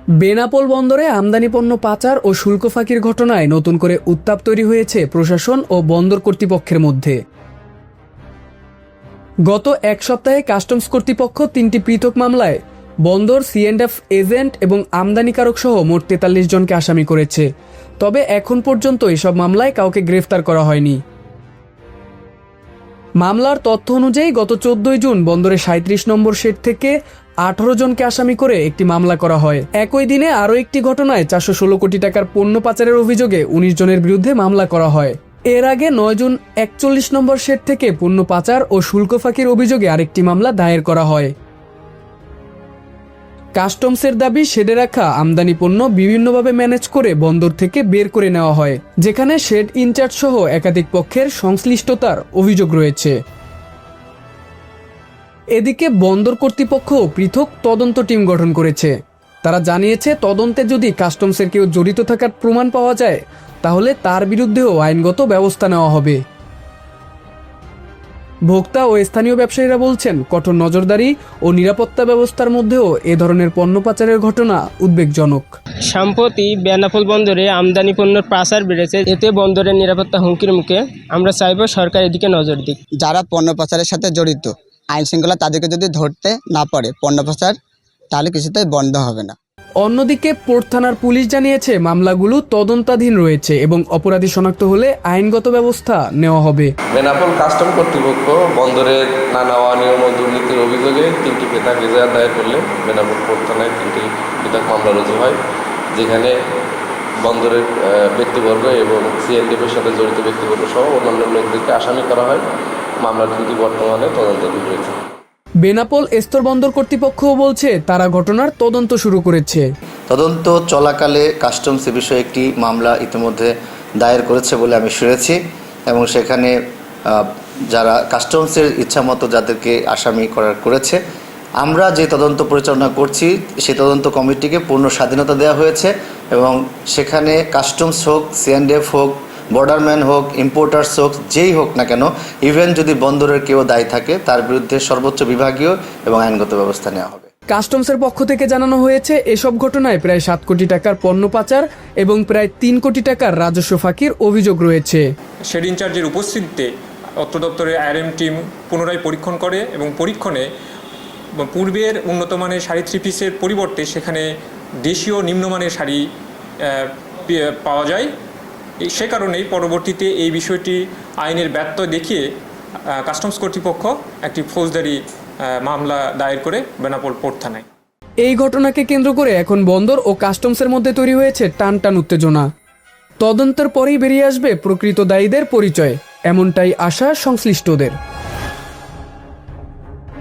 বেনাপোল বন্দরে আমদানি পণ্য পাচার ও শুল্ক ফাঁকির ঘটনায় নতুন করে উত্তাপ তৈরি হয়েছে প্রশাসন ও বন্দর কর্তৃপক্ষের মধ্যে। গত এক সপ্তাহে কাস্টমস কর্তৃপক্ষ ৩টি পৃথক মামলায় বন্দর C&F এজেন্ট এবং আমদানিকারক সহ মোট ৪৩ জনকে আসামি করেছে। তবে এখন পর্যন্ত এসব মামলায় কাউকে গ্রেফতার করা হয়নি। মামলার তথ্য অনুযায়ী গত ১৪ জুন বন্দরে ৩৭ নম্বর শেড থেকে ১৮ জনকে আসামি করে একটি মামলা করা হয়। একই দিনে আরও একটি ঘটনায় ৪১৬ কোটি টাকার পণ্য পাচারের অভিযোগে ১৯ জনের বিরুদ্ধে মামলা করা হয়। এর আগে ৯ জুন ৪১ নম্বর শেড থেকে পণ্য পাচার ও শুল্ক ফাঁকির অভিযোগে আরেকটি মামলা দায়ের করা হয়। কাস্টমসের দাবি, শেডে রাখা আমদানি পণ্য বিভিন্নভাবে ম্যানেজ করে বন্দর থেকে বের করে নেওয়া হয়, যেখানে শেড ইনচার্জ সহ একাধিক পক্ষের সংশ্লিষ্টতার অভিযোগ রয়েছে। এদিকে বন্দর কর্তৃপক্ষ পৃথক তদন্ত টিম গঠন করেছে। তারা জানিয়েছে, তদন্তে যদি কাস্টমসের কেউ জড়িত থাকার প্রমাণ পাওয়া যায় তাহলে তার বিরুদ্ধেও আইনগত ব্যবস্থা নেওয়া হবে। ভোক্তা ও স্থানীয় ব্যবসায়ীরা বলছেন, কঠোর নজরদারি ও নিরাপত্তা ব্যবস্থার মধ্যেও এ ধরনের পণ্য পাচারের ঘটনা উদ্বেগজনক। সম্প্রতি বেনাপোল বন্দরে আমদানি পণ্যের পাচার বেড়েছে, এতে বন্দরের নিরাপত্তা হুমকির মুখে। আমরা চাইব সরকার এদিকে নজর দিক। যারা পণ্য পাচারের সাথে জড়িত, আইন শৃঙ্খলা তাদেরকে যদি ধরতে না পারে পণ্য পাচার, তাহলে কিছুতেই বন্ধ হবে না। অন্যদিকে পোর্ট থানার পুলিশ জানিয়েছে, মামলাগুলো তদন্তাধীন রয়েছে এবং অপরাধী শনাক্ত হলে আইনগত ব্যবস্থা নেওয়া হবে। বেনাপোল কাস্টম কর্তৃপক্ষ বন্দরের নানা অনিয়ম ও দুর্নীতির অভিযোগে 3টি পৃথক এজাহার দায়ের করলে বেনাপোল পোর্ট থানায় 3টি পৃথক মামলা রুজু হয়, যেখানে বন্দরের ব্যক্তিবর্গ এবং C&F-এর সাথে জড়িত ব্যক্তিবর্গ সহ অন্যান্য লোকদেরকে আসামি করা হয়। মামলা 3টি বর্তমানে তদন্তাধীন রয়েছে। বেনাপোল স্তর বন্দর কর্তৃপক্ষও বলছে, তারা ঘটনার তদন্ত শুরু করেছে। তদন্ত চলাকালে কাস্টমস এ বিষয়ে একটি মামলা ইতিমধ্যে দায়ের করেছে বলে আমি শুনেছি, এবং সেখানে যারা কাস্টমসের ইচ্ছামতো যাদেরকে আসামি করেছে, আমরা যে তদন্ত পরিচালনা করছি সেই তদন্ত কমিটিকে পূর্ণ স্বাধীনতা দেওয়া হয়েছে, এবং সেখানে কাস্টমস হোক, C&F হোক, বর্ডারম্যান হোক, ইম্পোর্টার্স হোক, যেই হোক না কেন, ইভেন যদি বন্দরের কেউ দায়ী থাকে তার বিরুদ্ধে সর্বোচ্চ বিভাগীয় এবং আইনগত ব্যবস্থা নেওয়া হবে। কাস্টমসের পক্ষ থেকে জানানো হয়েছে, এসব ঘটনায় প্রায় ৭ কোটি টাকার পণ্য পাচার এবং প্রায় ৩ কোটি টাকার রাজস্ব ফাঁকির অভিযোগ রয়েছে। শেড ইনচার্জের উপস্থিতিতে অর্থ দপ্তরের IRM টিম পুনরায় পরীক্ষণ করে এবং পরীক্ষণে পূর্বের উন্নত মানের শাড়ি 3 পিসের পরিবর্তে সেখানে দেশীয় নিম্নমানের শাড়ি পাওয়া যায়। সে কারণেই পরবর্তীতে এই বিষয়টি আইনের ব্যত্যয় দেখিয়ে কাস্টমস কর্তৃপক্ষ একটি ফৌজদারি মামলা দায়ের করে বেনাপোল পোর্ট থানায়। এই ঘটনাকে কেন্দ্র করে এখন বন্দর ও কাস্টমসের মধ্যে তৈরি হয়েছে টানটান উত্তেজনা। তদন্তের পরেই বেরিয়ে আসবে প্রকৃত দায়ীদের পরিচয়, এমনটাই আশা সংশ্লিষ্টদের।